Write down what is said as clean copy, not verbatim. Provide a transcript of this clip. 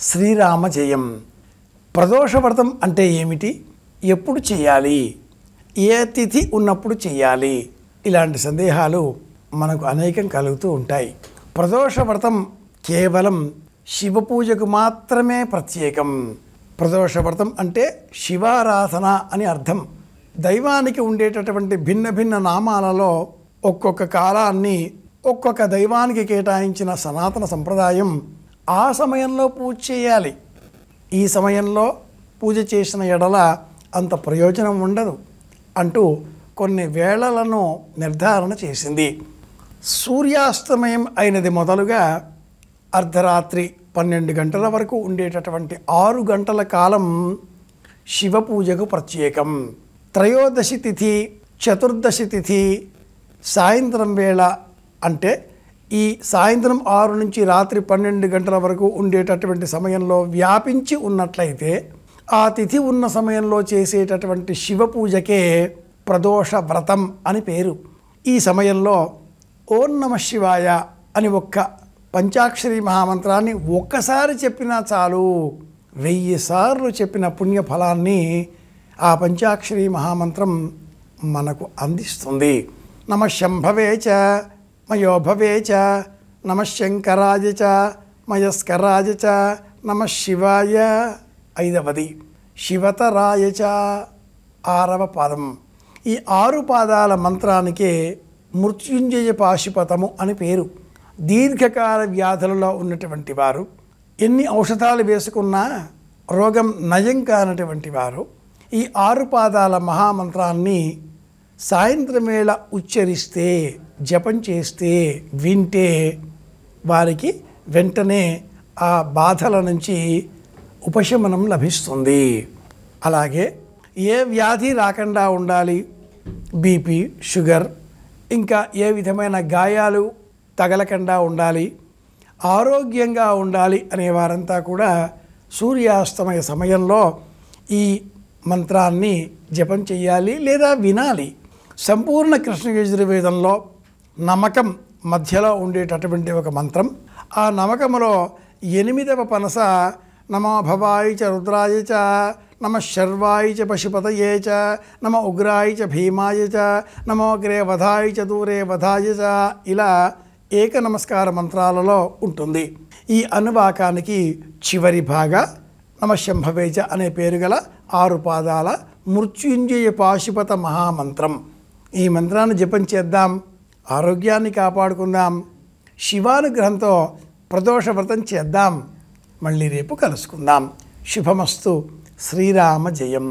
శ్రీరామ జయం. ప్రదోష వ్రతం అంటే ఏమిటి, ఎప్పుడు చేయాలి, ఏ తిథి ఉన్నప్పుడు చేయాలి, ఇలాంటి సందేహాలు మనకు అనేకం కలుగుతూ ఉంటాయి. ప్రదోష వ్రతం కేవలం శివ పూజకు మాత్రమే ప్రత్యేకం. ప్రదోష వ్రతం అంటే శివారాధన అని అర్థం. దైవానికి ఉండేటటువంటి భిన్న భిన్న నామాలలో ఒక్కొక్క కాలాన్ని ఒక్కొక్క దైవానికి కేటాయించిన సనాతన సంప్రదాయం ఆ సమయంలో పూజ చేయాలి. ఈ సమయంలో పూజ చేసిన ఎడల అంత ప్రయోజనం ఉండదు అంటూ కొన్ని వేళలను నిర్ధారణ చేసింది. సూర్యాస్తమయం అయినది మొదలుగా అర్ధరాత్రి 12 గంటల వరకు ఉండేటటువంటి 6 గంటల కాలం శివ పూజకు ప్రత్యేకం. త్రయోదశి తిథి, చతుర్దశి తిథి, సాయంత్రం వేళ అంటే ఈ సాయంత్రం 6 నుంచి రాత్రి 12 గంటల వరకు ఉండేటటువంటి సమయంలో వ్యాపించి ఉన్నట్లయితే ఆ తిథి ఉన్న సమయంలో చేసేటటువంటి శివ పూజకే ప్రదోష వ్రతం అని పేరు. ఈ సమయంలో ఓం నమః శివాయ అని ఒక్క పంచాక్షరి మహామంత్రాన్ని ఒక్కసారి చెప్పినా చాలు, 1000 సార్లు చెప్పిన పుణ్యఫలాన్ని ఆ పంచాక్షరి మహామంత్రం మనకు అందిస్తుంది. నమః శంభవే చ మయోభవే చ నమః శంకరాయ చ మయస్కరాయ చ నమః శివాయ 5వది, శివతరాయ చ 6వ పాదం. ఈ 6 పాదాల మంత్రానికే మృత్యుంజయ పాశుపతము అని పేరు. దీర్ఘకాల వ్యాధులలో ఉన్నటువంటి వారు ఎన్ని ఔషధాలు వేసుకున్నా రోగం నయం కానటువంటి వారు ఈ 6 పాదాల మహామంత్రాన్ని సాయంత్రం వేళ ఉచ్చరిస్తే, జపం చేస్తే, వింటే వారికి వెంటనే ఆ బాధల నుంచి ఉపశమనం లభిస్తుంది. అలాగే ఏ వ్యాధి రాకుండా ఉండాలి, బీపీ, షుగర్, ఇంకా ఏ విధమైన గాయాలు తగలకుండా ఉండాలి, ఆరోగ్యంగా ఉండాలి అనేవారంతా కూడా సూర్యాస్తమయ సమయంలో ఈ మంత్రాన్ని జపం చేయాలి లేదా వినాలి. సంపూర్ణ కృష్ణ యజుర్వేదంలో నమకం మధ్యలో ఉండేటటువంటి ఒక మంత్రం. ఆ నమకములో 8వ పనస నమో భవాయ చ రుద్రాయ చ నమః శర్వాయ చ పశుపతయే చ నమో ఉగ్రాయ చ భీమాయ చ నమో అగ్రే వధాయ చ దూరే వధాయ చ ఇలా ఏక నమస్కార మంత్రాలలో ఉంటుంది. ఈ అనువాకానికి చివరి భాగ నమః శంభవే చ అనే పేరు గల 6 పాదాల మృత్యుంజయ పాశుపత మహామంత్రం. ఈ మంత్రాన్ని జపం చేద్దాం, ఆరోగ్యాన్ని కాపాడుకుందాం, శివానుగ్రహంతో ప్రదోష వ్రతం చేద్దాం. మళ్ళీ రేపు కలుసుకుందాం. శుభమస్తు. శ్రీరామ జయం.